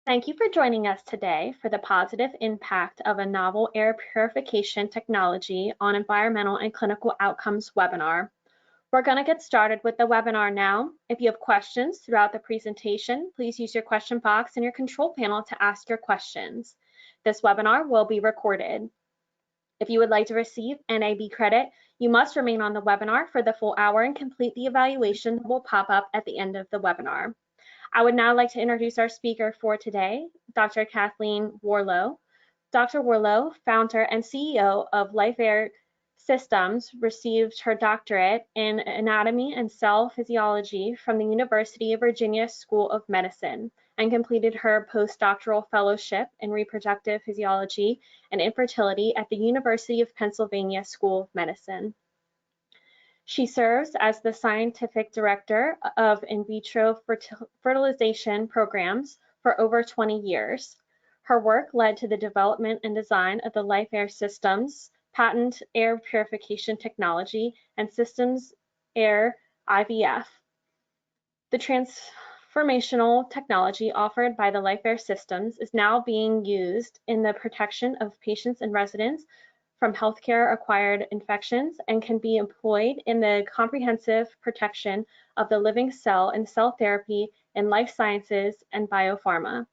Thank you for joining us today for the positive impact of a novel air purification technology on environmental and clinical outcomes webinar. We're going to get started with the webinar now. If you have questions throughout the presentation, please use your question box in your control panel to ask your questions. This webinar will be recorded. If you would like to receive NAB credit, you must remain on the webinar for the full hour and complete the evaluation that will pop up at the end of the webinar. I would now like to introduce our speaker for today, Dr. Kathleen Warlow. Dr. Warlow, founder and CEO of LifeAire Systems, received her doctorate in anatomy and cell physiology from the University of Virginia School of Medicine and completed her postdoctoral fellowship in reproductive physiology and infertility at the University of Pennsylvania School of Medicine. She serves as the scientific director of in vitro fertilization programs for over 20 years. Her work led to the development and design of the LifeAire Systems patent air purification technology and Systems Air IVF. The transformational technology offered by the LifeAire Systems is now being used in the protection of patients and residents from healthcare-acquired infections and can be employed in the comprehensive protection of the living cell in cell therapy in life sciences and biopharma.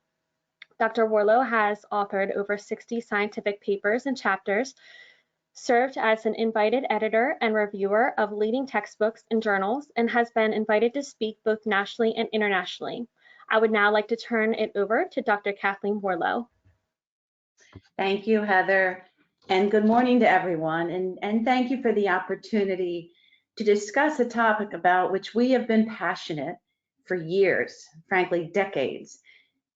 Dr. Warlow has authored over 60 scientific papers and chapters, served as an invited editor and reviewer of leading textbooks and journals, and has been invited to speak both nationally and internationally. I would now like to turn it over to Dr. Kathleen Warlow. Thank you, Heather. And good morning to everyone, and thank you for the opportunity to discuss a topic about which we have been passionate for years, frankly, decades,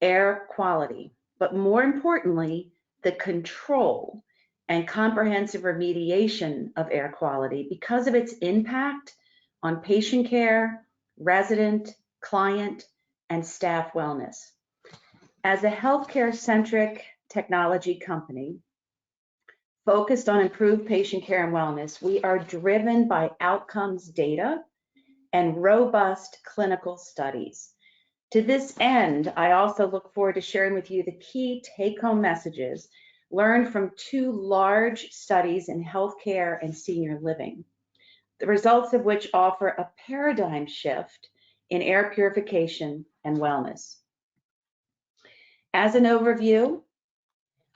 air quality, but more importantly, the control and comprehensive remediation of air quality because of its impact on patient care, resident, client, and staff wellness. As a healthcare-centric technology company, focused on improved patient care and wellness, we are driven by outcomes data and robust clinical studies. To this end, I also look forward to sharing with you the key take-home messages learned from two large studies in healthcare and senior living, the results of which offer a paradigm shift in air purification and wellness. As an overview,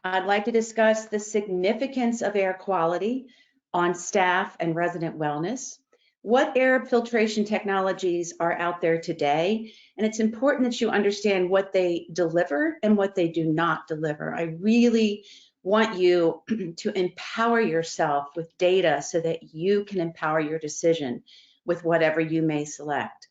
I'd like to discuss the significance of air quality on staff and resident wellness, what air filtration technologies are out there today, and it's important that you understand what they deliver and what they do not deliver. I really want you to empower yourself with data so that you can empower your decision with whatever you may select.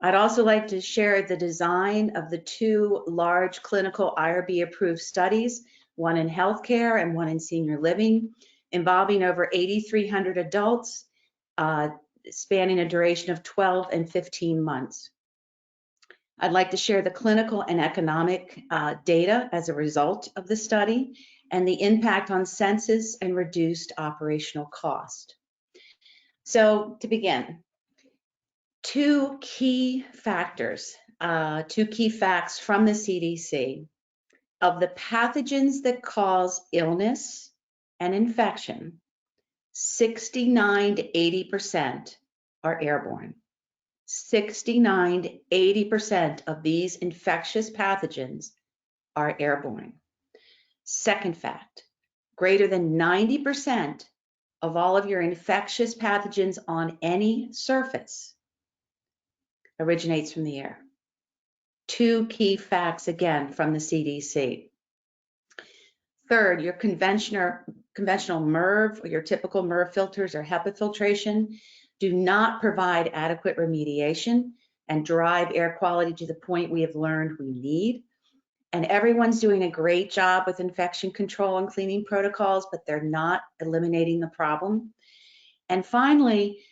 I'd also like to share the design of the two large clinical IRB-approved studies, one in healthcare and one in senior living, involving over 8,300 adults, spanning a duration of 12 and 15 months. I'd like to share the clinical and economic data as a result of the study and the impact on census and reduced operational cost. So to begin, two key facts from the CDC of the pathogens that cause illness and infection. 69 to 80% are airborne. 69 to 80% of these infectious pathogens are airborne. Second fact, greater than 90% of all of your infectious pathogens on any surface originates from the air. Two key facts, again, from the CDC. Third, your conventional MERV, or your typical MERV filters or HEPA filtration, do not provide adequate remediation and drive air quality to the point we have learned we need. And everyone's doing a great job with infection control and cleaning protocols, but they're not eliminating the problem. And finally,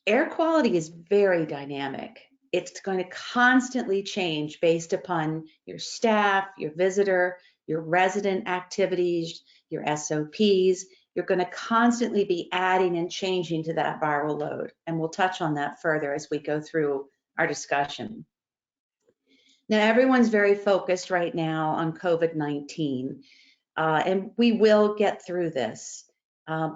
air quality is very dynamic. It's going to constantly change based upon your staff, your visitor, your resident activities, your SOPs. You're going to constantly be adding and changing to that viral load. And we'll touch on that further as we go through our discussion. Now, everyone's very focused right now on COVID-19, and we will get through this.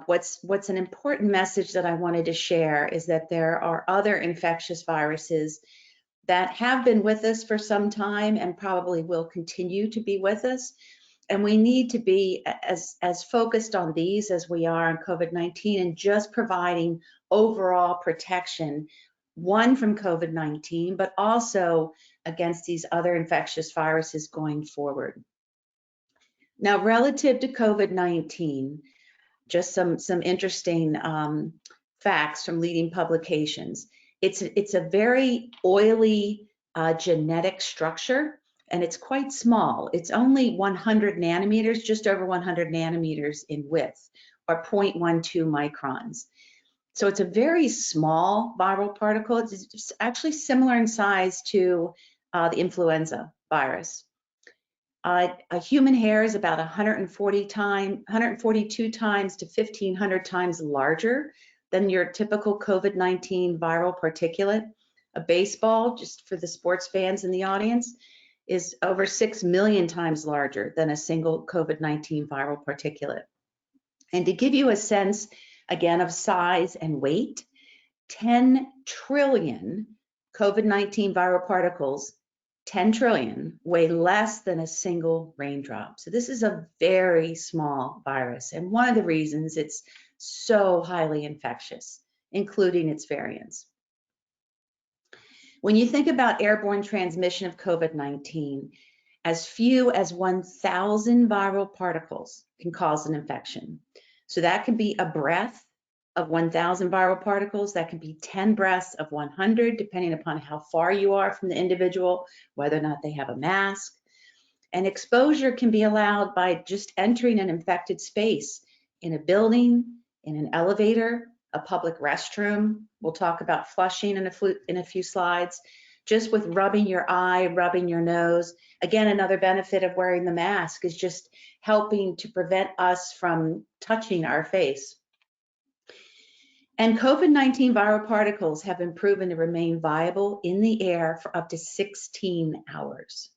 What's an important message that I wanted to share is that there are other infectious viruses that have been with us for some time and probably will continue to be with us. And we need to be as focused on these as we are on COVID-19 and just providing overall protection, one from COVID-19, but also against these other infectious viruses going forward. Now, relative to COVID-19, just some interesting facts from leading publications. It's a very oily genetic structure, and it's quite small. It's only 100 nanometers, just over 100 nanometers in width, or 0.12 microns. So it's a very small viral particle. It's actually similar in size to the influenza virus. A human hair is about 142 times to 1,500 times larger than your typical COVID-19 viral particulate. A baseball, just for the sports fans in the audience, is over 6 million times larger than a single COVID-19 viral particulate. And to give you a sense, again, of size and weight, 10 trillion COVID-19 viral particles, 10 trillion, weigh less than a single raindrop. So this is a very small virus, and one of the reasons it's so highly infectious, including its variants. When you think about airborne transmission of COVID-19, as few as 1,000 viral particles can cause an infection. So that can be a breath of 1,000 viral particles, that can be 10 breaths of 100, depending upon how far you are from the individual, whether or not they have a mask. And exposure can be allowed by just entering an infected space in a building, in an elevator, a public restroom. We'll talk about flushing in a few slides. Just with rubbing your eye, rubbing your nose. Again, another benefit of wearing the mask is just helping to prevent us from touching our face. And COVID-19 viral particles have been proven to remain viable in the air for up to 16 hours.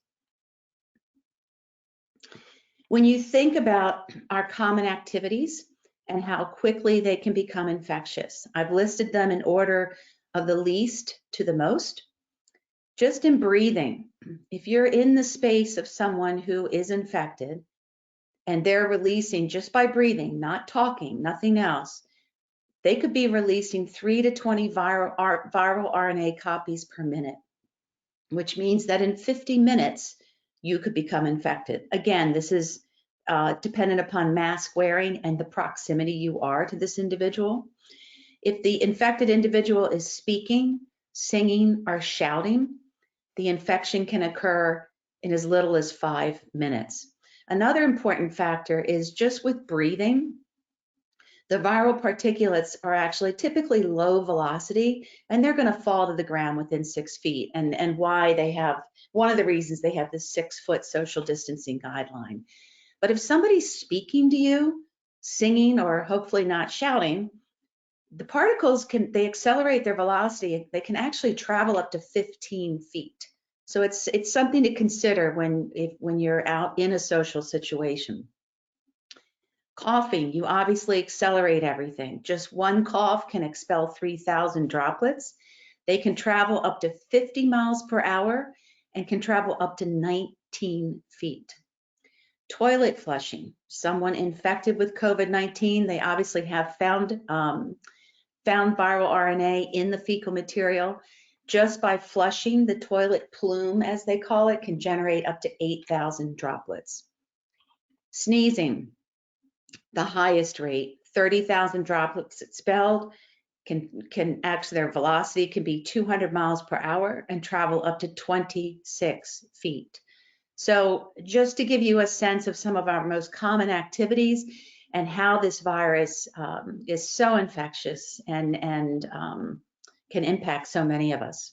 When you think about our common activities and how quickly they can become infectious, I've listed them in order of the least to the most. Just in breathing, if you're in the space of someone who is infected and they're releasing just by breathing, not talking, nothing else, they could be releasing 3 to 20 viral RNA copies per minute, which means that in 50 minutes, you could become infected. Again, this is dependent upon mask wearing and the proximity you are to this individual. If the infected individual is speaking, singing, or shouting, the infection can occur in as little as 5 minutes. Another important factor is just with breathing, the viral particulates are actually typically low velocity, and they're going to fall to the ground within 6 feet. And why they have, one of the reasons they have this 6-foot social distancing guideline. But if somebody's speaking to you, singing, or hopefully not shouting, the particles they accelerate their velocity. They can actually travel up to 15 feet. So it's something to consider when you're out in a social situation. Coughing, you obviously accelerate everything. Just one cough can expel 3,000 droplets. They can travel up to 50 miles per hour and can travel up to 19 feet. Toilet flushing, someone infected with COVID-19, they obviously have found viral RNA in the fecal material. Just by flushing, the toilet plume, as they call it, can generate up to 8,000 droplets. Sneezing, the highest rate, 30,000 droplets expelled, can actually, their velocity can be 200 miles per hour and travel up to 26 feet. So just to give you a sense of some of our most common activities and how this virus is so infectious and can impact so many of us.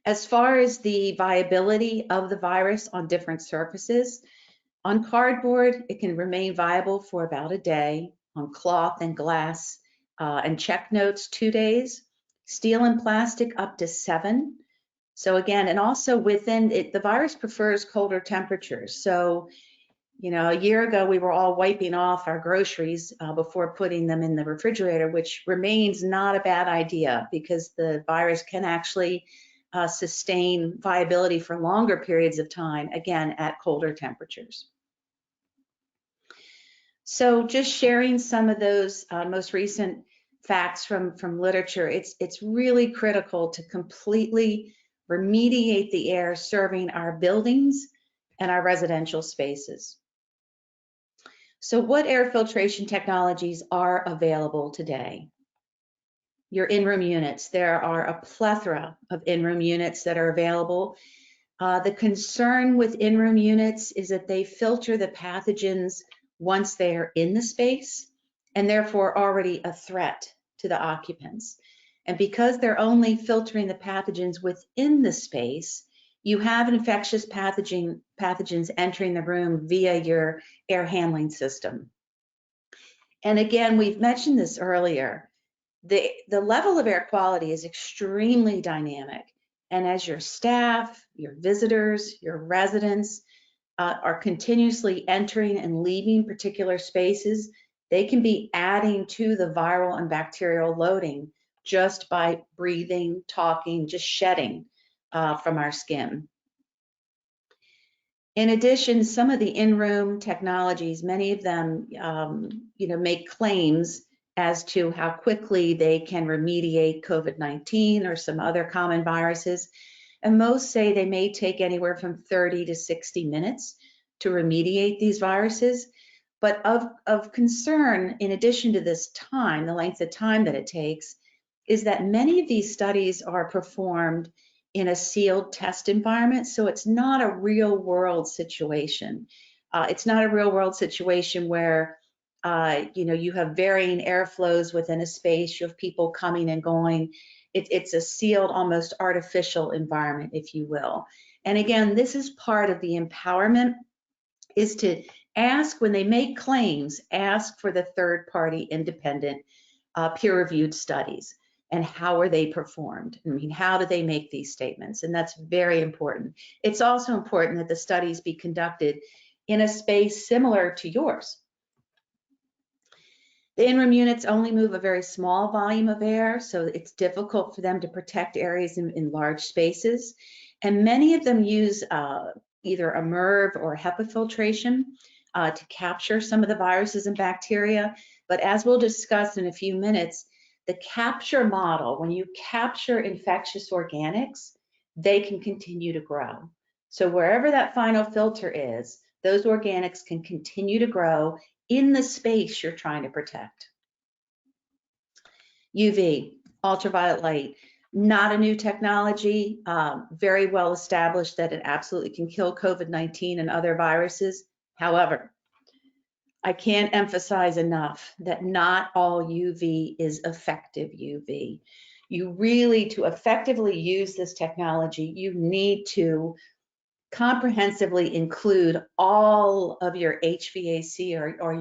As far as the viability of the virus on different surfaces, on cardboard, it can remain viable for about a day. On cloth and glass and check notes, 2 days. Steel and plastic, up to 7. So again, and also within it, the virus prefers colder temperatures. So, you know, a year ago, we were all wiping off our groceries before putting them in the refrigerator, which remains not a bad idea because the virus can actually sustain viability for longer periods of time, again, at colder temperatures. So just sharing some of those most recent facts from literature, it's really critical to completely remediate the air serving our buildings and our residential spaces. So what air filtration technologies are available today? Your in-room units. There are a plethora of in-room units that are available. The concern with in-room units is that they filter the pathogens once they are in the space and therefore already a threat to the occupants. And because they're only filtering the pathogens within the space, you have infectious pathogens entering the room via your air handling system. And again, we've mentioned this earlier, the level of air quality is extremely dynamic. And as your staff, your visitors, your residents are continuously entering and leaving particular spaces, they can be adding to the viral and bacterial loading just by breathing, talking, just shedding from our skin. In addition, some of the in-room technologies, many of them, make claims as to how quickly they can remediate COVID-19 or some other common viruses. And most say they may take anywhere from 30 to 60 minutes to remediate these viruses. But of concern, in addition to this time, the length of time that it takes, is that many of these studies are performed in a sealed test environment. So it's not a real world situation. It's not a real world situation where you have varying airflows within a space, you have people coming and going. It's a sealed, almost artificial environment, if you will. And again, this is part of the empowerment, is to ask, when they make claims, ask for the third-party independent peer-reviewed studies. And how are they performed? I mean, how do they make these statements? And that's very important. It's also important that the studies be conducted in a space similar to yours. The in-room units only move a very small volume of air, so it's difficult for them to protect areas in large spaces. And many of them use either a MERV or HEPA filtration to capture some of the viruses and bacteria. But as we'll discuss in a few minutes, the capture model, when you capture infectious organics, they can continue to grow. So wherever that final filter is, those organics can continue to grow in the space you're trying to protect. UV, ultraviolet light, not a new technology, very well established that it absolutely can kill COVID-19 and other viruses. However, I can't emphasize enough that not all UV is effective UV. You really, to effectively use this technology, you need to comprehensively include all of your HVAC or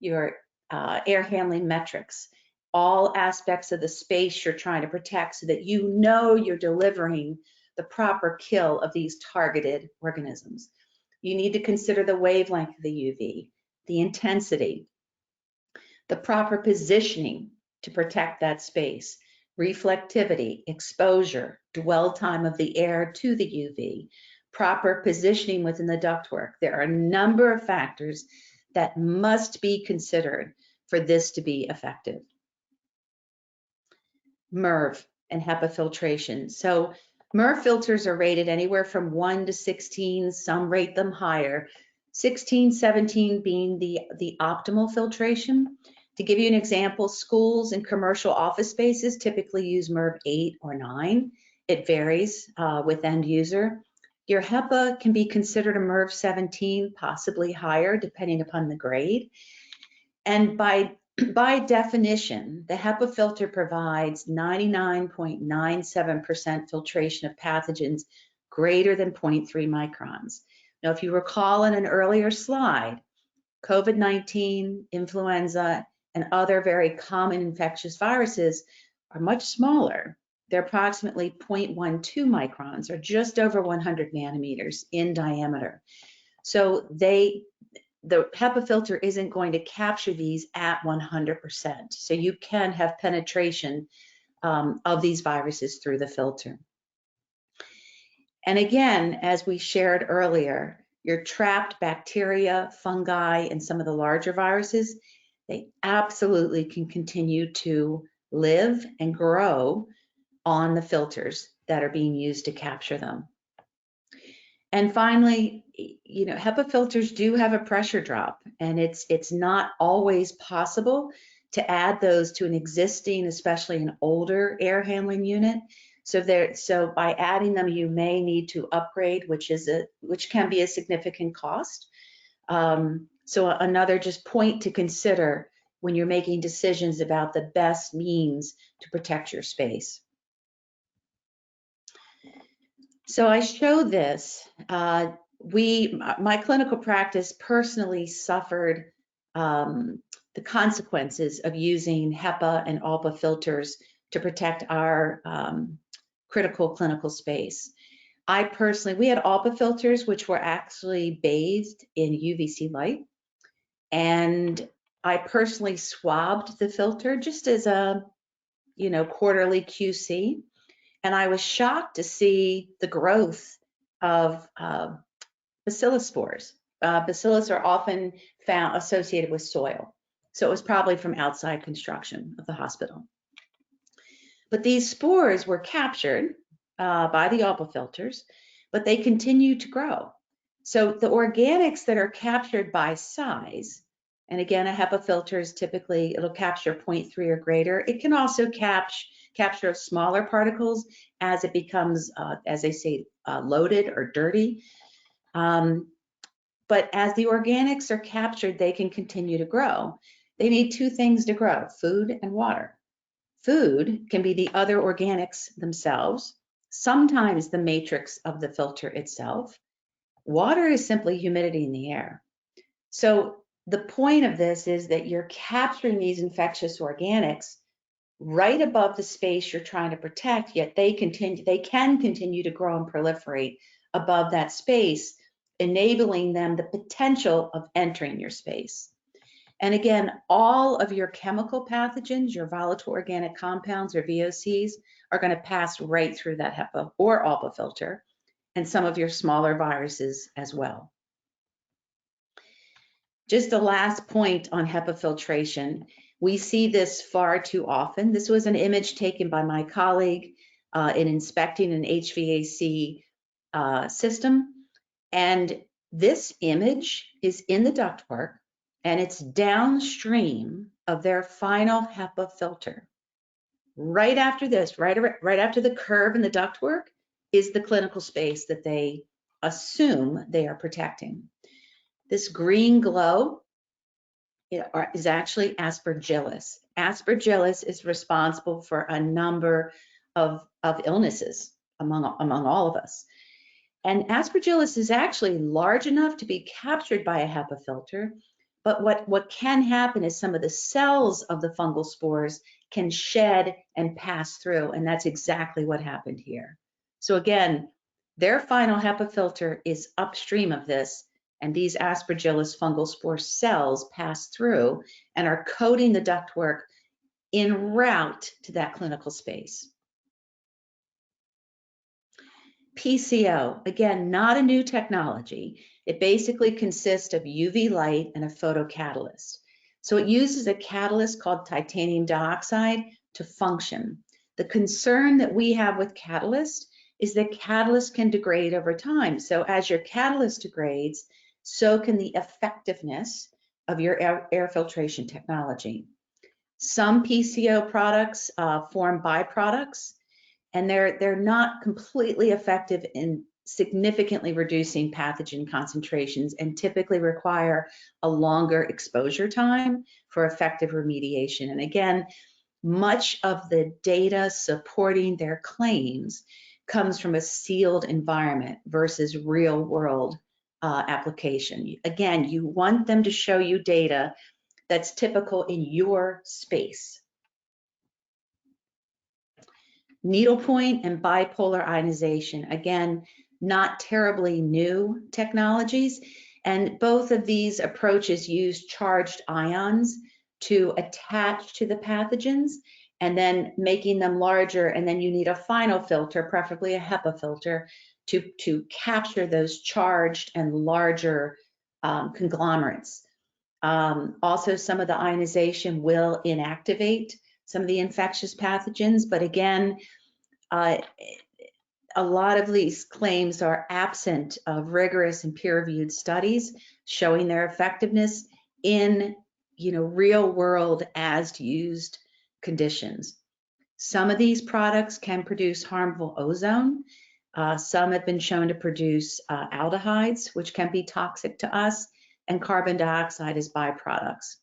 your air handling metrics, all aspects of the space you're trying to protect, so that you know you're delivering the proper kill of these targeted organisms. You need to consider the wavelength of the UV, the intensity, the proper positioning to protect that space, reflectivity, exposure, dwell time of the air to the UV, proper positioning within the ductwork. There are a number of factors that must be considered for this to be effective. MERV and HEPA filtration. So MERV filters are rated anywhere from 1 to 16. Some rate them higher. 16, 17 being the optimal filtration. To give you an example, schools and commercial office spaces typically use MERV 8 or 9. It varies with end user. Your HEPA can be considered a MERV 17, possibly higher, depending upon the grade. And by definition, the HEPA filter provides 99.97% filtration of pathogens greater than 0.3 microns. Now, if you recall in an earlier slide, COVID-19, influenza, and other very common infectious viruses are much smaller. They're approximately 0.12 microns, or just over 100 nanometers in diameter. So the HEPA filter isn't going to capture these at 100%. So you can have penetration of these viruses through the filter. And again, as we shared earlier, your trapped bacteria, fungi, and some of the larger viruses, they absolutely can continue to live and grow on the filters that are being used to capture them. And finally, you know, HEPA filters do have a pressure drop, and it's not always possible to add those to an existing, especially an older air handling unit. So by adding them, you may need to upgrade, which can be a significant cost. So another just point to consider when you're making decisions about the best means to protect your space. So I show this. My clinical practice personally suffered the consequences of using HEPA and ALPA filters to protect our critical clinical space. We had ALPA filters which were actually bathed in UVC light, and I personally swabbed the filter just as a, you know, quarterly QC. And I was shocked to see the growth of bacillus spores. Bacillus are often found associated with soil. So it was probably from outside construction of the hospital. But these spores were captured by the ALPA filters, but they continue to grow. So the organics that are captured by size, and again, a HEPA filter is typically, it'll capture 0.3 or greater. It can also capture smaller particles as it becomes, as they say, loaded or dirty. But as the organics are captured, they can continue to grow. They need two things to grow: food and water. Food can be the other organics themselves, sometimes the matrix of the filter itself. Water is simply humidity in the air. So the point of this is that you're capturing these infectious organics right above the space you're trying to protect, yet they can continue to grow and proliferate above that space, enabling them the potential of entering your space. And again, all of your chemical pathogens, your volatile organic compounds or VOCs, are going to pass right through that HEPA or ALPA filter, and some of your smaller viruses as well. Just the last point on HEPA filtration. We see this far too often. This was an image taken by my colleague in inspecting an HVAC system. And this image is in the ductwork, and it's downstream of their final HEPA filter. Right after this, right after the curve in the ductwork, is the clinical space that they assume they are protecting. This green glow is actually aspergillus. Aspergillus is responsible for a number of illnesses among all of us. And aspergillus is actually large enough to be captured by a HEPA filter, but what can happen is some of the cells of the fungal spores can shed and pass through, and that's exactly what happened here. So again, their final HEPA filter is upstream of this, and these aspergillus fungal spore cells pass through and are coating the ductwork en route to that clinical space. PCO, again, not a new technology. It basically consists of UV light and a photocatalyst. So it uses a catalyst called titanium dioxide to function. The concern that we have with catalyst is that catalyst can degrade over time. So as your catalyst degrades, so can the effectiveness of your air filtration technology. Some PCO products form byproducts, and they're not completely effective in significantly reducing pathogen concentrations and typically require a longer exposure time for effective remediation. And again, much of the data supporting their claims comes from a sealed environment versus real world application. Again, you want them to show you data that's typical in your space. Needlepoint and bipolar ionization, again, not terribly new technologies. And both of these approaches use charged ions to attach to the pathogens and then making them larger. And then you need a final filter, preferably a HEPA filter, to capture those charged and larger conglomerates. Also, some of the ionization will inactivate some of the infectious pathogens, but again, a lot of these claims are absent of rigorous and peer-reviewed studies showing their effectiveness in, real world as used conditions. Some of these products can produce harmful ozone. Some have been shown to produce aldehydes, which can be toxic to us, and carbon dioxide as byproducts.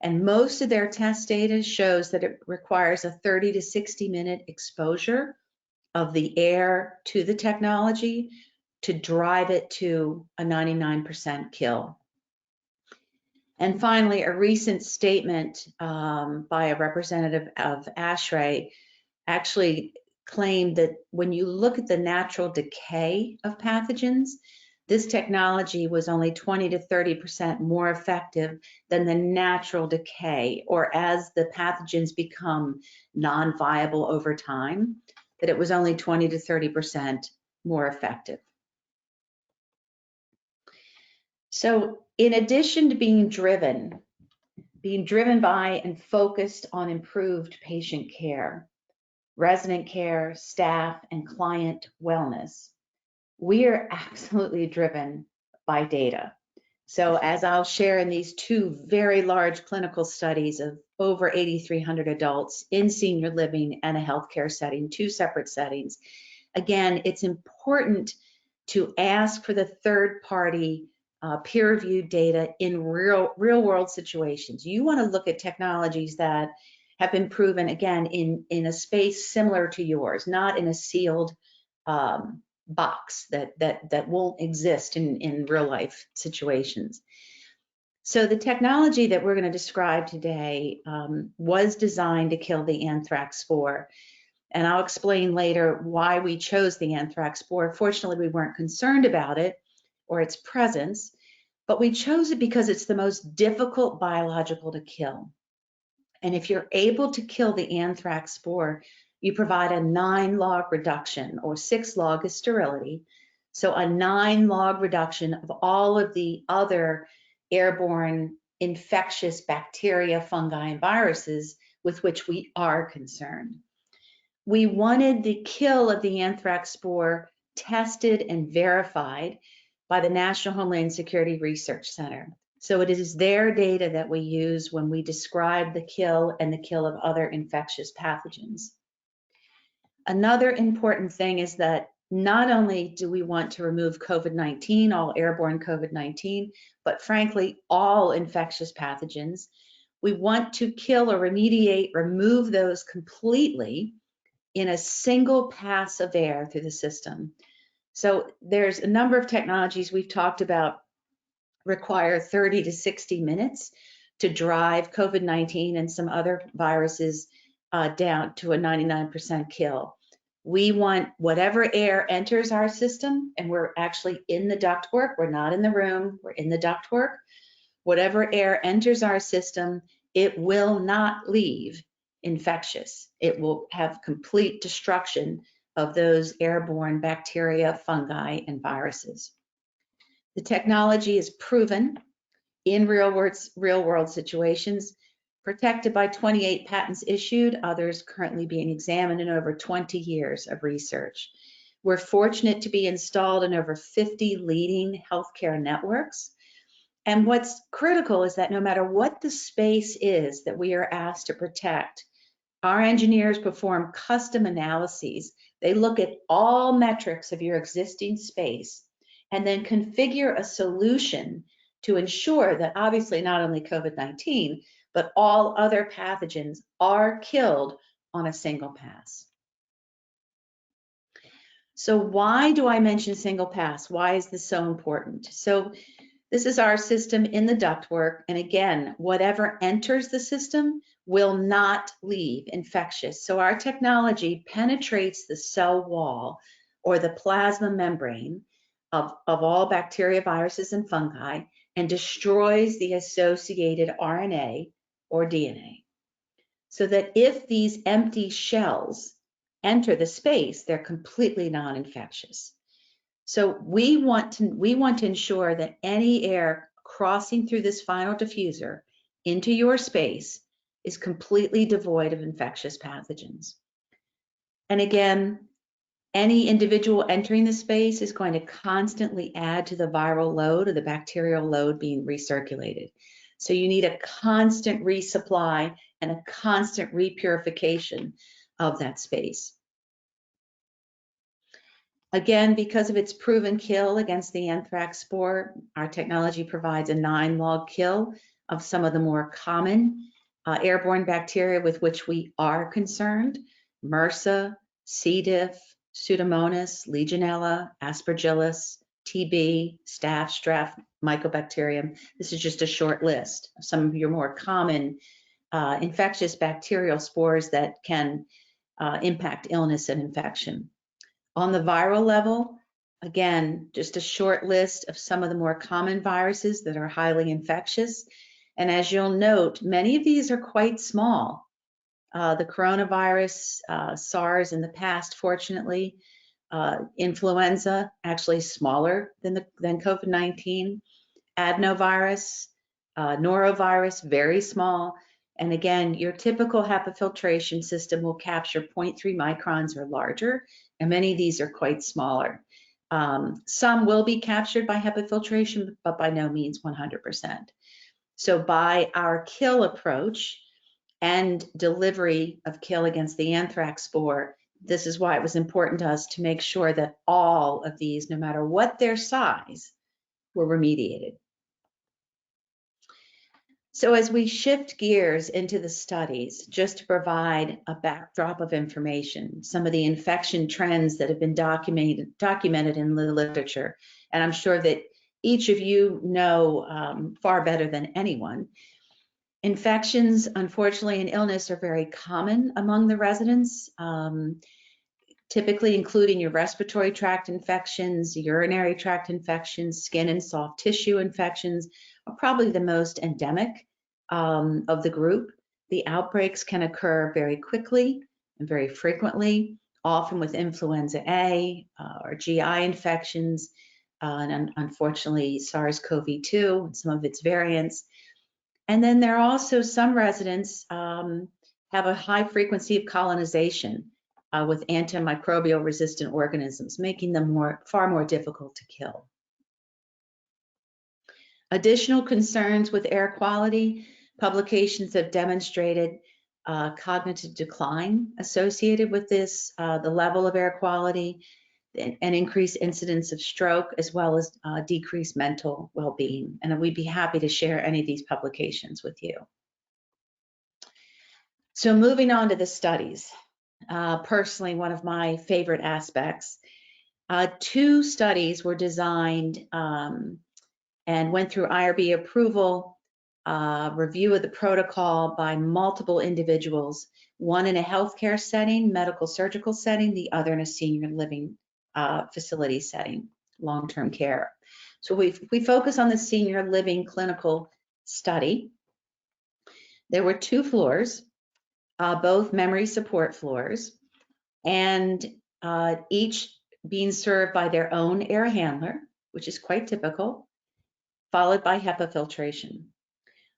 And most of their test data shows that it requires a 30 to 60 minute exposure of the air to the technology to drive it to a 99% kill. And finally, a recent statement by a representative of ASHRAE actually claimed that when you look at the natural decay of pathogens, this technology was only 20 to 30% more effective than the natural decay, or as the pathogens become non-viable over time, that it was only 20 to 30% more effective. So in addition to being driven by and focused on improved patient care, resident care, staff, and client wellness, we are absolutely driven by data. So as I'll share in these two very large clinical studies of over 8,300 adults in senior living and a healthcare setting, two separate settings, again, it's important to ask for the third-party peer-reviewed data in real-world situations. You want to look at technologies that have been proven, again, in a space similar to yours, not in a sealed box that won't exist in real life situations. So the technology that we're going to describe today was designed to kill the anthrax spore. And I'll explain later why we chose the anthrax spore. Fortunately, we weren't concerned about it or its presence, but we chose it because it's the most difficult biological to kill. And if you're able to kill the anthrax spore, you provide a 9-log reduction, or 6 log is sterility. So a 9-log reduction of all of the other airborne infectious bacteria, fungi, and viruses with which we are concerned. We wanted the kill of the anthrax spore tested and verified by the National Homeland Security Research Center. So it is their data that we use when we describe the kill and the kill of other infectious pathogens. Another important thing is that not only do we want to remove COVID-19, all airborne COVID-19, but frankly, all infectious pathogens. We want to kill or remove those completely in a single pass of air through the system. So there's a number of technologies we've talked about require 30 to 60 minutes to drive COVID-19 and some other viruses down to a 99% kill. We want whatever air enters our system, and we're actually in the ductwork, we're not in the room, we're in the ductwork. Whatever air enters our system, it will not leave infectious. It will have complete destruction of those airborne bacteria, fungi, and viruses. The technology is proven in real world situations, protected by 28 patents issued, others currently being examined in over 20 years of research. We're fortunate to be installed in over 50 leading healthcare networks. And what's critical is that no matter what the space is that we are asked to protect, our engineers perform custom analyses. They look at all metrics of your existing space and then configure a solution to ensure that obviously not only COVID-19, but all other pathogens are killed on a single pass. So why do I mention single pass? Why is this so important? So This is our system in the ductwork. And again, whatever enters the system will not leave infectious. So our technology penetrates the cell wall or the plasma membrane of all bacteria, viruses, and fungi and destroys the associated RNA or DNA. So that if these empty shells enter the space, they're completely non-infectious. So we want to ensure that any air crossing through this final diffuser into your space is completely devoid of infectious pathogens. And again, any individual entering the space is going to constantly add to the viral load or the bacterial load being recirculated. So you need a constant resupply and a constant repurification of that space. Again, because of its proven kill against the anthrax spore, our technology provides a 9-log kill of some of the more common airborne bacteria with which we are concerned: MRSA, C. diff, Pseudomonas, Legionella, Aspergillus, TB, Staph, Strep, Mycobacterium. This is just a short list of some of your more common infectious bacterial spores that can impact illness and infection. On the viral level, again, just a short list of some of the more common viruses that are highly infectious. And as you'll note, many of these are quite small. The coronavirus, SARS in the past, fortunately, influenza, actually smaller than COVID-19, adenovirus, norovirus, very small. And again, your typical HEPA filtration system will capture 0.3 microns or larger, and many of these are quite smaller. Some will be captured by HEPA filtration, but by no means 100%. So by our kill approach and delivery of kill against the anthrax spore, this is why it was important to us to make sure that all of these, no matter what their size, were remediated. So as we shift gears into the studies, just to provide a backdrop of information, some of the infection trends that have been documented in the literature, and I'm sure that each of you know far better than anyone, infections, unfortunately, and illness are very common among the residents, typically including your respiratory tract infections, urinary tract infections, skin and soft tissue infections, are probably the most endemic of the group. The outbreaks can occur very quickly and very frequently, often with influenza A or GI infections, and unfortunately SARS-CoV-2 and some of its variants. And then there are also some residents have a high frequency of colonization with antimicrobial resistant organisms, making them far more difficult to kill. Additional concerns with air quality, publications have demonstrated cognitive decline associated with this, the level of air quality, and increased incidence of stroke, as well as decreased mental well-being. And we'd be happy to share any of these publications with you. So moving on to the studies, personally, one of my favorite aspects. 2 studies were designed and went through IRB approval, review of the protocol by multiple individuals, one in a healthcare setting, medical surgical setting, the other in a senior living facility setting, long-term care. So we focus on the senior living clinical study. There were 2 floors, both memory support floors, and each being served by their own air handler, which is quite typical, followed by HEPA filtration.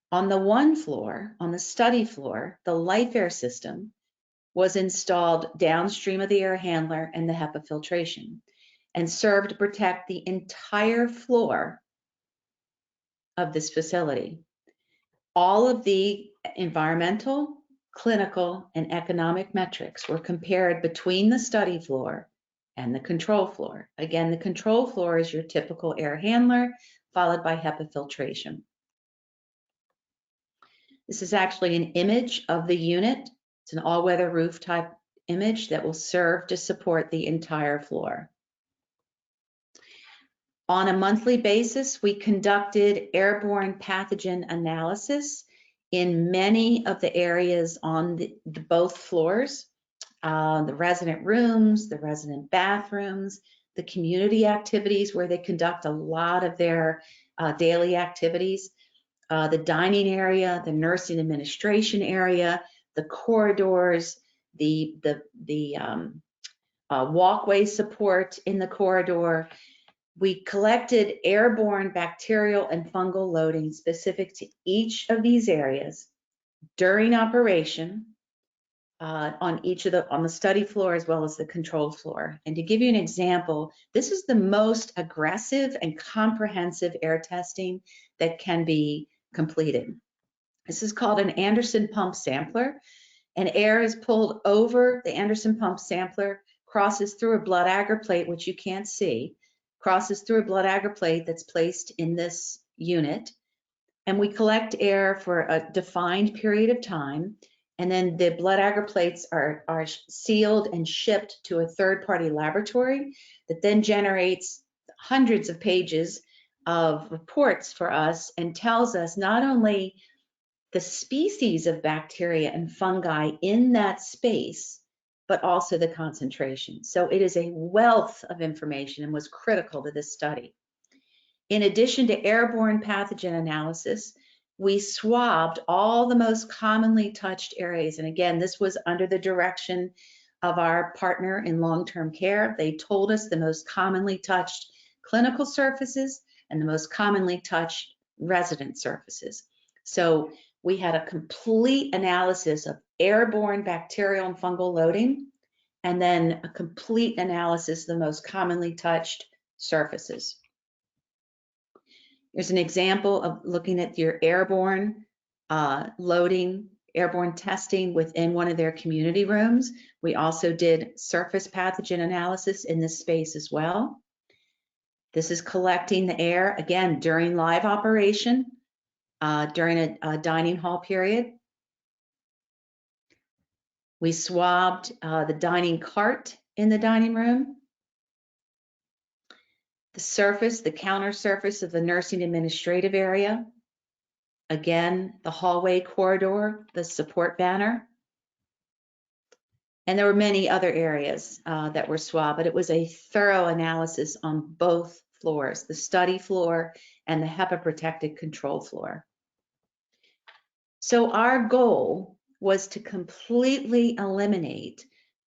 On the one floor, on the study floor, the LifeAire system was installed downstream of the air handler and the HEPA filtration and served to protect the entire floor of this facility. All of the environmental, clinical, and economic metrics were compared between the study floor and the control floor. Again, the control floor is your typical air handler, followed by HEPA filtration. This is actually an image of the unit. It's an all-weather roof type image that will serve to support the entire floor. On a monthly basis, we conducted airborne pathogen analysis in many of the areas on both floors, the resident rooms, the resident bathrooms, the community activities where they conduct a lot of their daily activities, the dining area, the nursing administration area, the corridors, the walkway support in the corridor. We collected airborne bacterial and fungal loading specific to each of these areas during operation on the study floor as well as the control floor. And to give you an example, this is the most aggressive and comprehensive air testing that can be completed. This is called an Anderson pump sampler, and air is pulled over the Anderson pump sampler, crosses through a blood agar plate, which you can't see, crosses through a blood agar plate that's placed in this unit, and we collect air for a defined period of time, and then the blood agar plates are sealed and shipped to a third-party laboratory that then generates hundreds of pages of reports for us and tells us not only the species of bacteria and fungi in that space, but also the concentration. So it is a wealth of information and was critical to this study. In addition to airborne pathogen analysis, we swabbed all the most commonly touched areas. And again, this was under the direction of our partner in long-term care. They told us the most commonly touched clinical surfaces and the most commonly touched resident surfaces. So we had a complete analysis of airborne bacterial and fungal loading, and then a complete analysis of the most commonly touched surfaces. Here's an example of looking at your airborne loading, airborne testing within one of their community rooms. We also did surface pathogen analysis in this space as well. This is collecting the air, again, during live operation, during a dining hall period. We swabbed the dining cart in the dining room, the surface, the counter surface of the nursing administrative area. Again, the hallway corridor, the support banner. And there were many other areas that were swabbed, but it was a thorough analysis on both floors, the study floor and the HEPA protected control floor. So our goal was to completely eliminate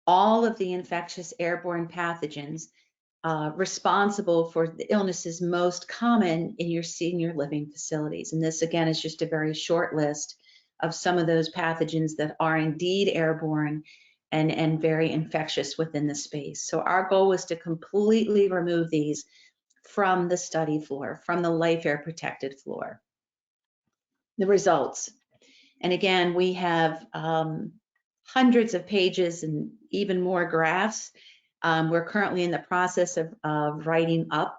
all of the infectious airborne pathogens responsible for the illnesses most common in your senior living facilities. And this, again, is just a very short list of some of those pathogens that are indeed airborne and very infectious within the space. So our goal was to completely remove these from the study floor, from the LifeAire protected floor. The results. And again, we have hundreds of pages and even more graphs. We're currently in the process of writing up.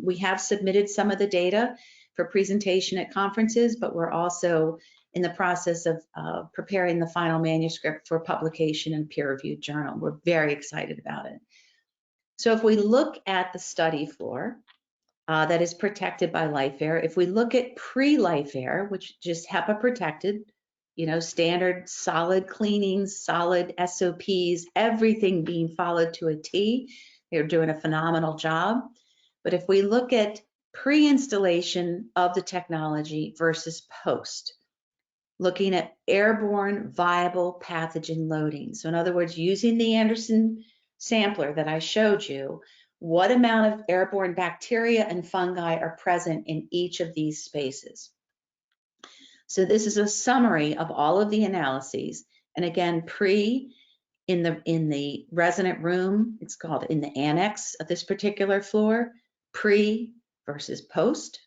We have submitted some of the data for presentation at conferences, but we're also in the process of preparing the final manuscript for publication in a peer-reviewed journal. We're very excited about it. So if we look at the study floor that is protected by LifeAire, if we look at pre-LifeAire, which just HEPA protected, you know, standard solid cleanings, solid SOPs, everything being followed to a T. They're doing a phenomenal job. But if we look at pre-installation of the technology versus post, looking at airborne viable pathogen loading. So in other words, using the Anderson sampler that I showed you, what amount of airborne bacteria and fungi are present in each of these spaces. So this is a summary of all of the analyses. And again, pre in the resident room, it's called in the annex of this particular floor, pre versus post.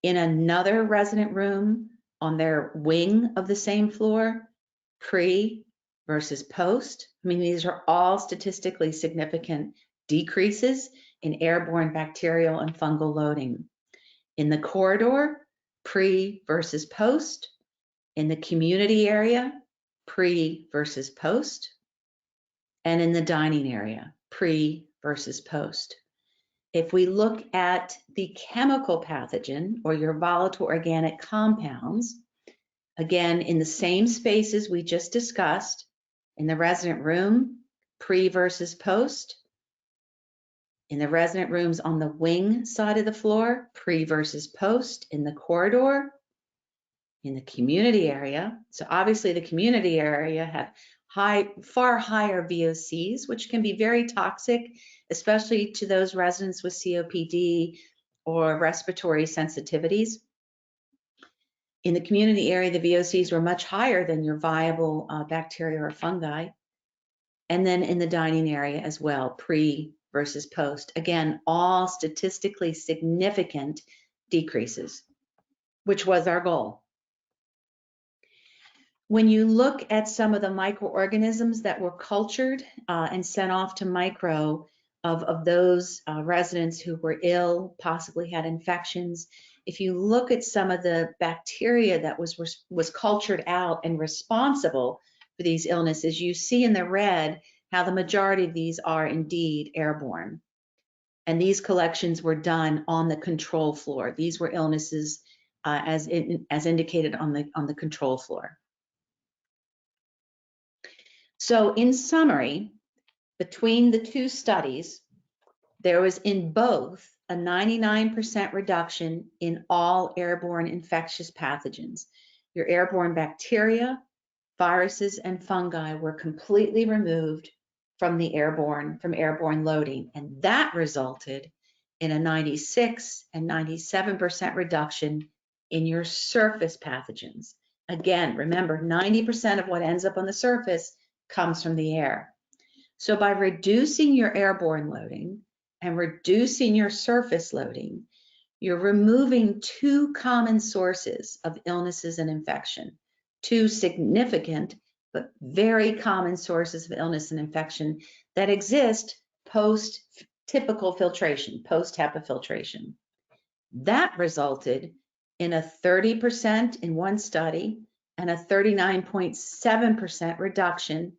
In another resident room on their wing of the same floor, pre versus post. I mean, these are all statistically significant decreases in airborne bacterial and fungal loading. In the corridor, pre versus post. In the community area, pre versus post. And in the dining area, pre versus post. If we look at the chemical pathogen or your volatile organic compounds, again, in the same spaces we just discussed, in the resident room, pre versus post, in the resident rooms on the wing side of the floor, pre versus post, in the corridor, in the community area. So obviously the community area have far higher VOCs, which can be very toxic, especially to those residents with COPD or respiratory sensitivities. In the community area, the VOCs were much higher than your viable bacteria or fungi. And then in the dining area as well, pre versus post. Again, all statistically significant decreases, which was our goal. When you look at some of the microorganisms that were cultured and sent off to micro of those residents who were ill, possibly had infections, if you look at some of the bacteria that was cultured out and responsible for these illnesses, you see in the red how the majority of these are indeed airborne. And these collections were done on the control floor. These were illnesses as indicated on the control floor. So in summary, between the two studies, there was in both a 99% reduction in all airborne infectious pathogens. Your airborne bacteria, viruses, and fungi were completely removed from airborne loading, and that resulted in a 96 and 97% reduction in your surface pathogens. Again, remember, 90% of what ends up on the surface comes from the air. So by reducing your airborne loading and reducing your surface loading, you're removing two common sources of illnesses and infection, two significant but very common sources of illness and infection that exist post-typical filtration, post-HEPA filtration. That resulted in a 30% in one study and a 39.7% reduction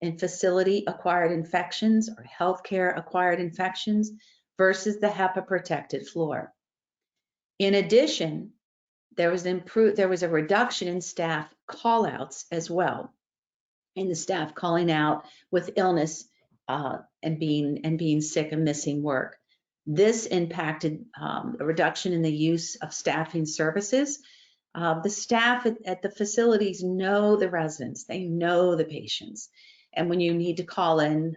in facility-acquired infections or healthcare-acquired infections versus the HEPA-protected floor. In addition, there was a reduction in staff call-outs as well, in the staff calling out with illness and being sick and missing work. This impacted a reduction in the use of staffing services. The staff at the facilities know the residents, they know the patients. And when you need to call in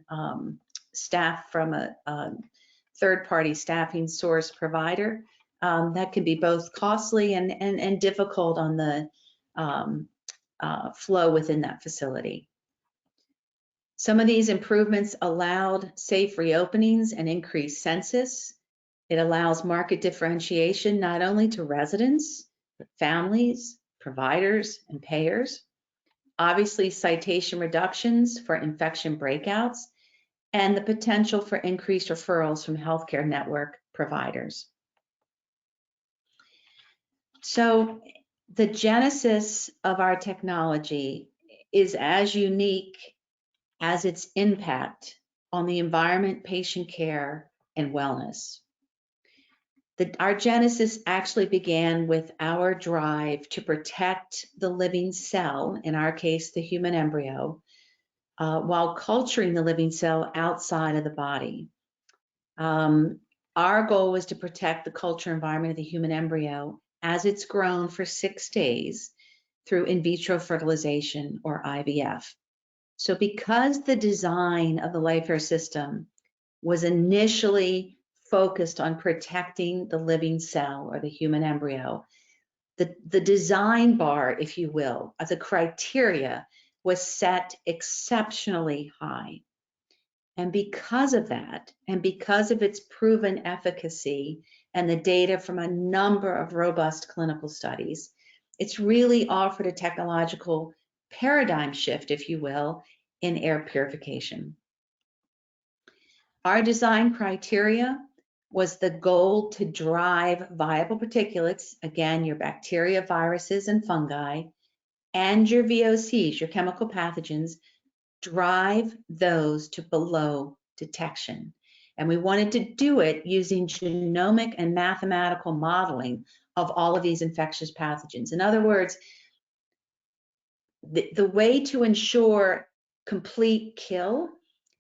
staff from a third-party staffing source provider, that can be both costly and difficult on the flow within that facility. Some of these improvements allowed safe reopenings and increased census. It allows market differentiation not only to residents, but families, providers, and payers. Obviously, citation reductions for infection breakouts, and the potential for increased referrals from healthcare network providers. So the genesis of our technology is as unique as its impact on the environment, patient care, and wellness. Our genesis actually began with our drive to protect the living cell, in our case, the human embryo, while culturing the living cell outside of the body. Our goal was to protect the culture environment of the human embryo as it's grown for 6 days through in vitro fertilization or IVF. So because the design of the LifeAire system was initially focused on protecting the living cell or the human embryo, the design bar, if you will, of the criteria was set exceptionally high. And because of that, and because of its proven efficacy and the data from a number of robust clinical studies, it's really offered a technological paradigm shift, if you will, in air purification. Our design criteria was the goal to drive viable particulates, again, your bacteria, viruses, and fungi, and your VOCs, your chemical pathogens, drive those to below detection. And we wanted to do it using genomic and mathematical modeling of all of these infectious pathogens. In other words, the way to ensure complete kill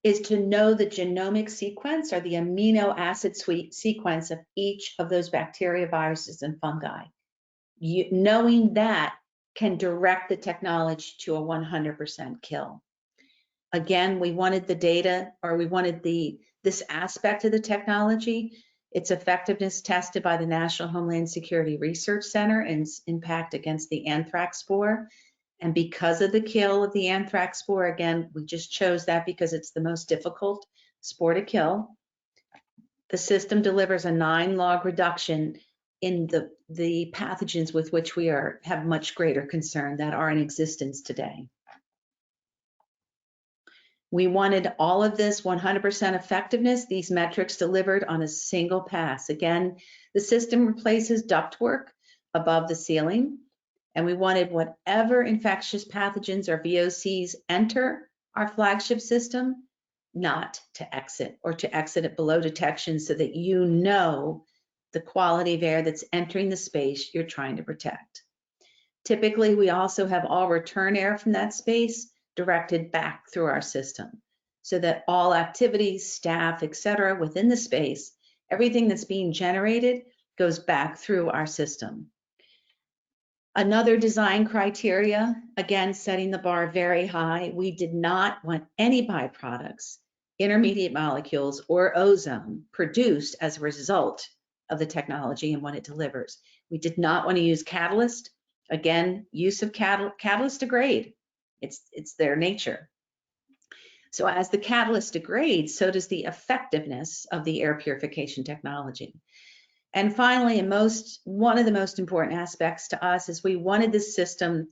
is to know the genomic sequence or the amino acid sequence of each of those bacteria, viruses, and fungi. Knowing that can direct the technology to a 100% kill. Again, we wanted the data, or we wanted this aspect of the technology, its effectiveness tested by the National Homeland Security Research Center and its impact against the anthrax spore. And because of the kill of the anthrax spore, again, we just chose that because it's the most difficult spore to kill. The system delivers a 9-log reduction in the pathogens with which we have much greater concern that are in existence today. We wanted all of this 100% effectiveness, these metrics delivered on a single pass. Again, the system replaces ductwork above the ceiling, and we wanted whatever infectious pathogens or VOCs enter our flagship system not to exit, or to exit it below detection, so that you know the quality of air that's entering the space you're trying to protect. Typically, we also have all return air from that space directed back through our system, so that all activities, staff, etc., within the space, everything that's being generated goes back through our system. Another design criteria, again, setting the bar very high, we did not want any byproducts, intermediate molecules, or ozone produced as a result of the technology and what it delivers. We did not want to use catalyst. Again, use of catalysts degrade. It's their nature. So as the catalyst degrades, so does the effectiveness of the air purification technology. And finally, and one of the most important aspects to us is we wanted this system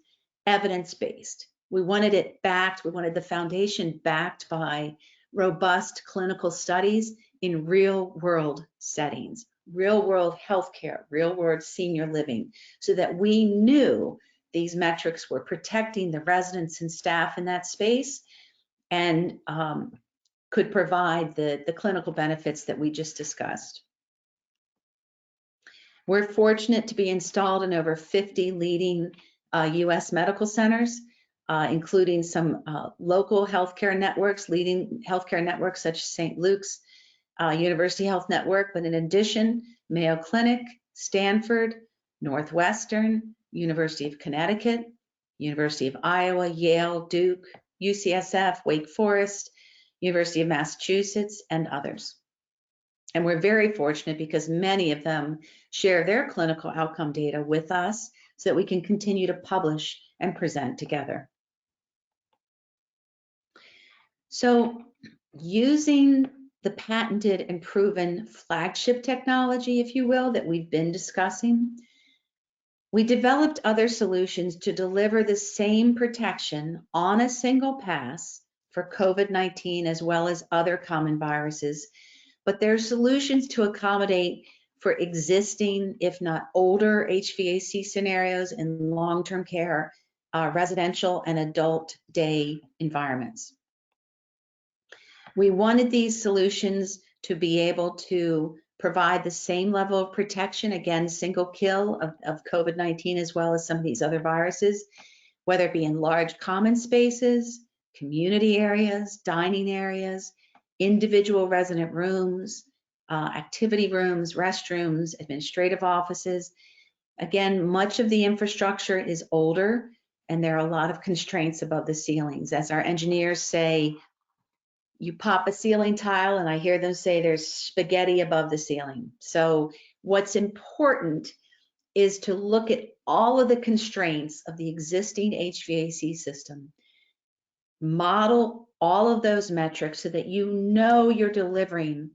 evidence-based. We wanted it backed, we wanted the foundation backed by robust clinical studies in real-world settings, real-world healthcare, real-world senior living, so that we knew these metrics were protecting the residents and staff in that space and could provide the clinical benefits that we just discussed. We're fortunate to be installed in over 50 leading US medical centers, including some local healthcare networks, leading healthcare networks such as St. Luke's University Health Network, but in addition, Mayo Clinic, Stanford, Northwestern, University of Connecticut, University of Iowa, Yale, Duke, UCSF, Wake Forest, University of Massachusetts, and others. And we're very fortunate because many of them share their clinical outcome data with us so that we can continue to publish and present together. So using the patented and proven flagship technology, if you will, that we've been discussing, we developed other solutions to deliver the same protection on a single pass for COVID-19 as well as other common viruses. But there are solutions to accommodate for existing, if not older, HVAC scenarios in long-term care, residential and adult day environments. We wanted these solutions to be able to provide the same level of protection, again, single kill of COVID-19 as well as some of these other viruses, whether it be in large common spaces, community areas, dining areas, individual resident rooms, activity rooms, restrooms, administrative offices. Again, much of the infrastructure is older and there are a lot of constraints above the ceilings. As our engineers say, you pop a ceiling tile and I hear them say there's spaghetti above the ceiling. So what's important is to look at all of the constraints of the existing HVAC system, model all of those metrics so that you know you're delivering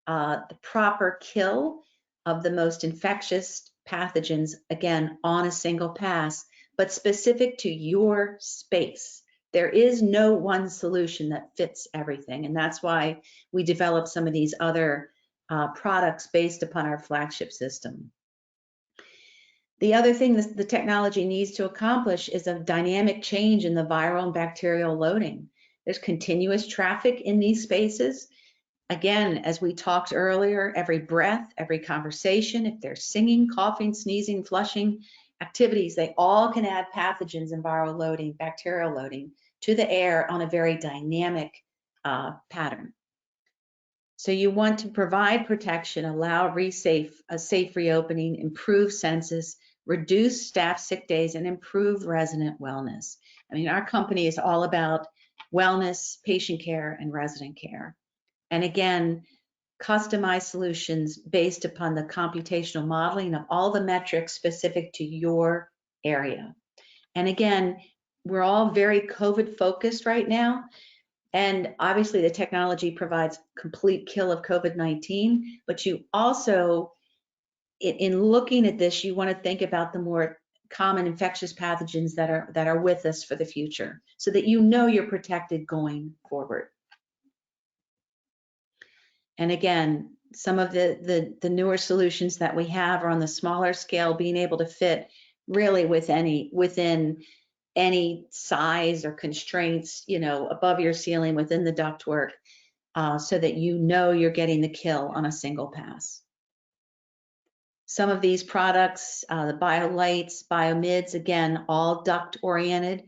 the proper kill of the most infectious pathogens, again, on a single pass, but specific to your space. There is no one solution that fits everything, and that's why we develop some of these other products based upon our flagship system. The other thing the technology needs to accomplish is a dynamic change in the viral and bacterial loading. There's continuous traffic in these spaces. Again, as we talked earlier, every breath, every conversation, if they're singing, coughing, sneezing, flushing activities, they all can add pathogens and viral loading, bacterial loading to the air on a very dynamic pattern. So you want to provide protection, allow a safe reopening, improve census, reduce staff sick days, and improve resident wellness. I mean, our company is all about wellness, patient care, and resident care. And again, customized solutions based upon the computational modeling of all the metrics specific to your area. And again, we're all very COVID focused right now. And obviously the technology provides complete kill of COVID-19, but you also, in looking at this, you want to think about the more common infectious pathogens that are with us for the future, so that you know you're protected going forward. And again, some of the newer solutions that we have are on the smaller scale, being able to fit really within any size or constraints, you know, above your ceiling, within the ductwork, so that you know you're getting the kill on a single pass. Some of these products, the BioLights, BioMids, again, all duct oriented.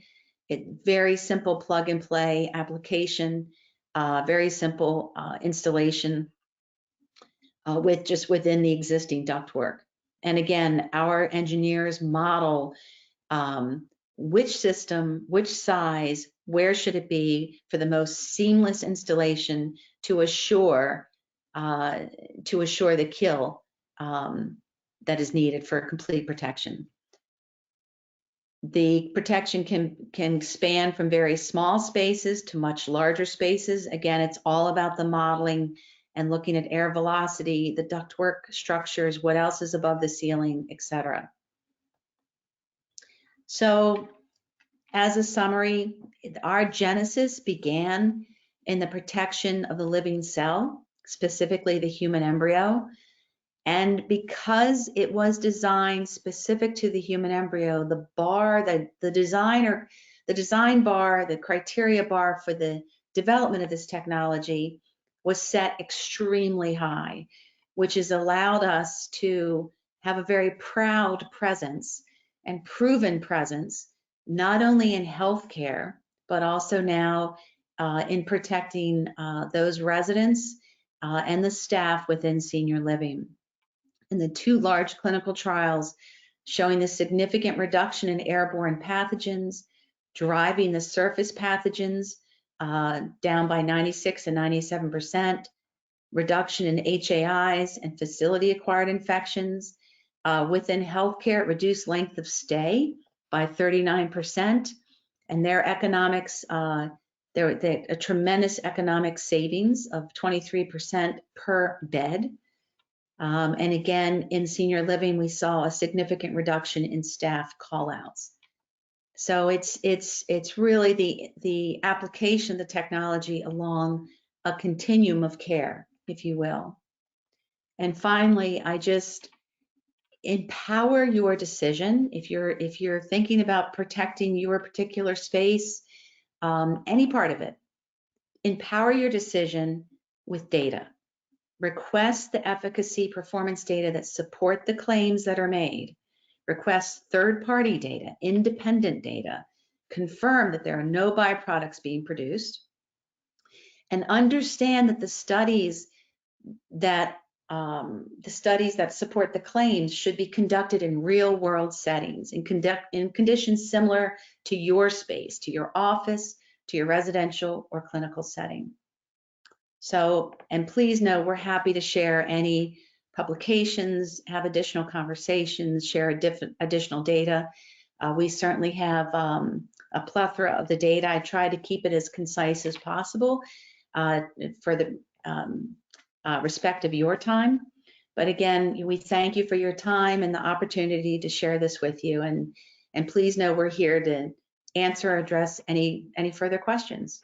Very simple plug and play application, very simple installation within the existing ductwork. And again, our engineers model which system, which size, where should it be for the most seamless installation to assure the kill that is needed for complete protection. The protection can span from very small spaces to much larger spaces. Again, it's all about the modeling and looking at air velocity, the ductwork structures, what else is above the ceiling, etc. So, as a summary, our genesis began in the protection of the living cell, specifically the human embryo. And because it was designed specific to the human embryo, the bar, the design bar, the criteria bar for the development of this technology was set extremely high, which has allowed us to have a very proud presence and proven presence, not only in healthcare, but also now in protecting those residents and the staff within senior living. In the 2 large clinical trials showing the significant reduction in airborne pathogens, driving the surface pathogens down by 96 and 97%, reduction in HAIs and facility-acquired infections. Within healthcare, reduced length of stay by 39%, and their economics, a tremendous economic savings of 23% per bed. And again, in senior living, we saw a significant reduction in staff callouts. So it's really the application of the technology along a continuum of care, if you will. And finally, I just empower your decision. If you're thinking about protecting your particular space, any part of it, empower your decision with data. Request the efficacy performance data that support the claims that are made. Request third-party data, independent data. Confirm that there are no byproducts being produced. And understand that the studies that support the claims should be conducted in real-world settings, in conditions similar to your space, to your office, to your residential or clinical setting. So, and please know we're happy to share any publications, have additional conversations, share additional data. We certainly have a plethora of the data. I try to keep it as concise as possible for the respect of your time. But again, we thank you for your time and the opportunity to share this with you. And please know we're here to answer or address any further questions.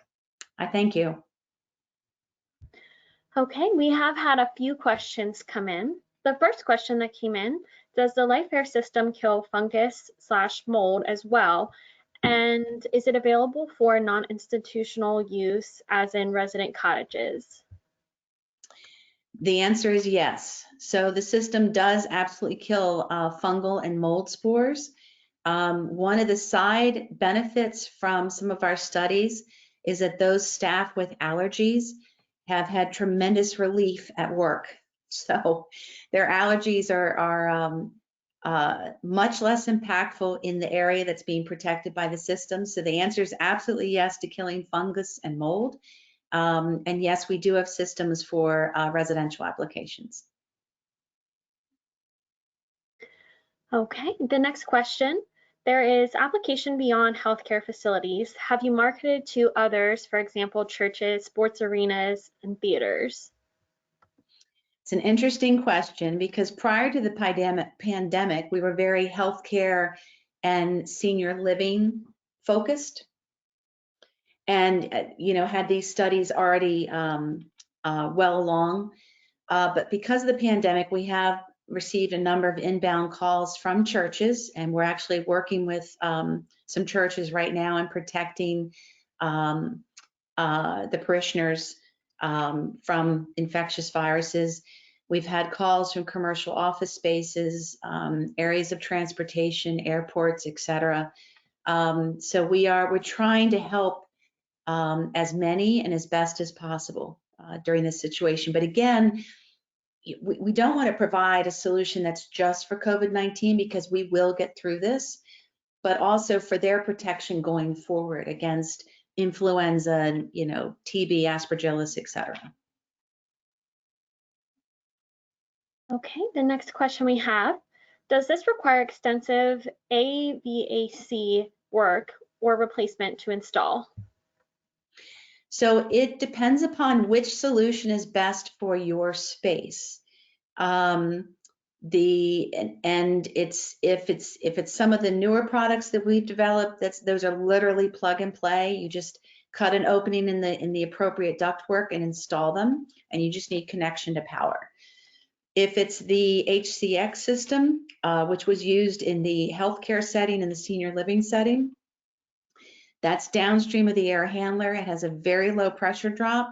I thank you. Okay, we have had a few questions come in. The first question that came in, does the LifeAire system kill fungus/mold as well? And is it available for non-institutional use, as in resident cottages? The answer is yes. So the system does absolutely kill fungal and mold spores. One of the side benefits from some of our studies is that those staff with allergies have had tremendous relief at work. So their allergies are much less impactful in the area that's being protected by the system. So the answer is absolutely yes to killing fungus and mold. And yes, we do have systems for residential applications. Okay, the next question. There is application beyond healthcare facilities. Have you marketed to others, for example, churches, sports arenas, and theaters? It's an interesting question because prior to the pandemic, we were very healthcare and senior living focused, and had these studies already well along. But because of the pandemic, we have received a number of inbound calls from churches, and we're actually working with some churches right now and protecting the parishioners from infectious viruses. We've had calls from commercial office spaces, areas of transportation, airports, etc. So we're trying to help as many and as best as possible during this situation. But again, we don't want to provide a solution that's just for COVID-19 because we will get through this, but also for their protection going forward against influenza and TB, aspergillus, etc. Okay, the next question we have, does this require extensive AVAC work or replacement to install? So it depends upon which solution is best for your space. If it's some of the newer products that we've developed, those are literally plug and play. You just cut an opening in the appropriate ductwork and install them, and you just need connection to power. If it's the HCX system, which was used in the healthcare setting and the senior living setting, that's downstream of the air handler. It has a very low pressure drop.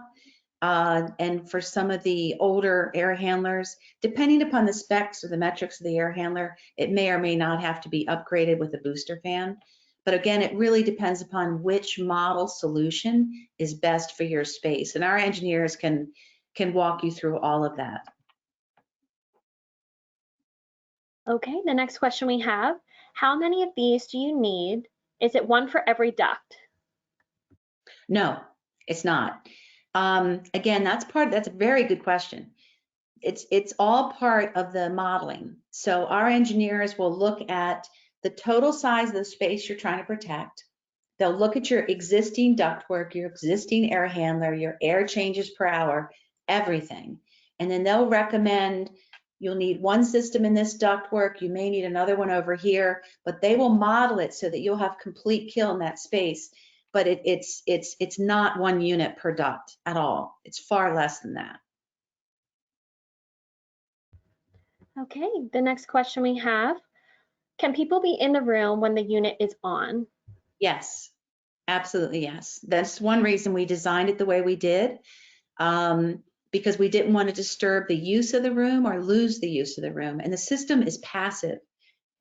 And for some of the older air handlers, depending upon the specs or the metrics of the air handler, it may or may not have to be upgraded with a booster fan. But again, it really depends upon which model solution is best for your space. And our engineers can walk you through all of that. Okay, the next question we have, how many of these do you need? Is it one for every duct? No, it's not. Again, that's a very good question. It's all part of the modeling. So our engineers will look at the total size of the space you're trying to protect. They'll look at your existing ductwork, your existing air handler, your air changes per hour, everything. And then they'll recommend you'll need one system in this ductwork, you may need another one over here, but they will model it so that you'll have complete kill in that space. But it's not one unit per duct at all. It's far less than that. Okay, the next question we have, can people be in the room when the unit is on? Yes, absolutely yes. That's one reason we designed it the way we did, because we didn't want to disturb the use of the room or lose the use of the room. And the system is passive.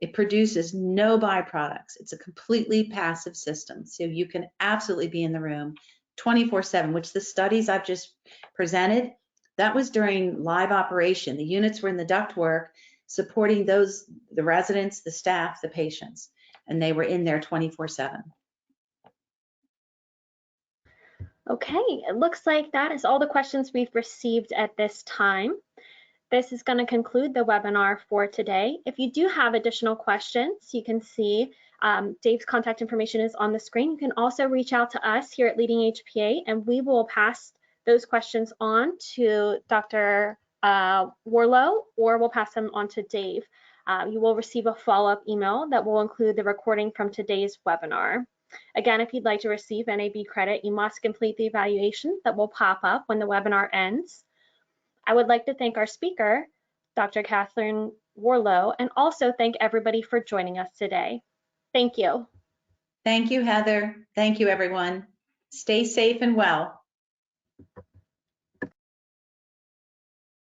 It produces no byproducts. It's a completely passive system. So you can absolutely be in the room 24/7, which the studies I've just presented, that was during live operation. The units were in the ductwork supporting the residents, the staff, the patients, and they were in there 24/7. Okay, it looks like that is all the questions we've received at this time. This is going to conclude the webinar for today. If you do have additional questions, you can see Dave's contact information is on the screen. You can also reach out to us here at LeadingAge PA, and we will pass those questions on to Dr. Warlow, or we'll pass them on to Dave. You will receive a follow-up email that will include the recording from today's webinar. Again, if you'd like to receive NAB credit, you must complete the evaluation that will pop up when the webinar ends. I would like to thank our speaker, Dr. Catherine Warlow, and also thank everybody for joining us today. Thank you. Thank you, Heather. Thank you, everyone. Stay safe and well.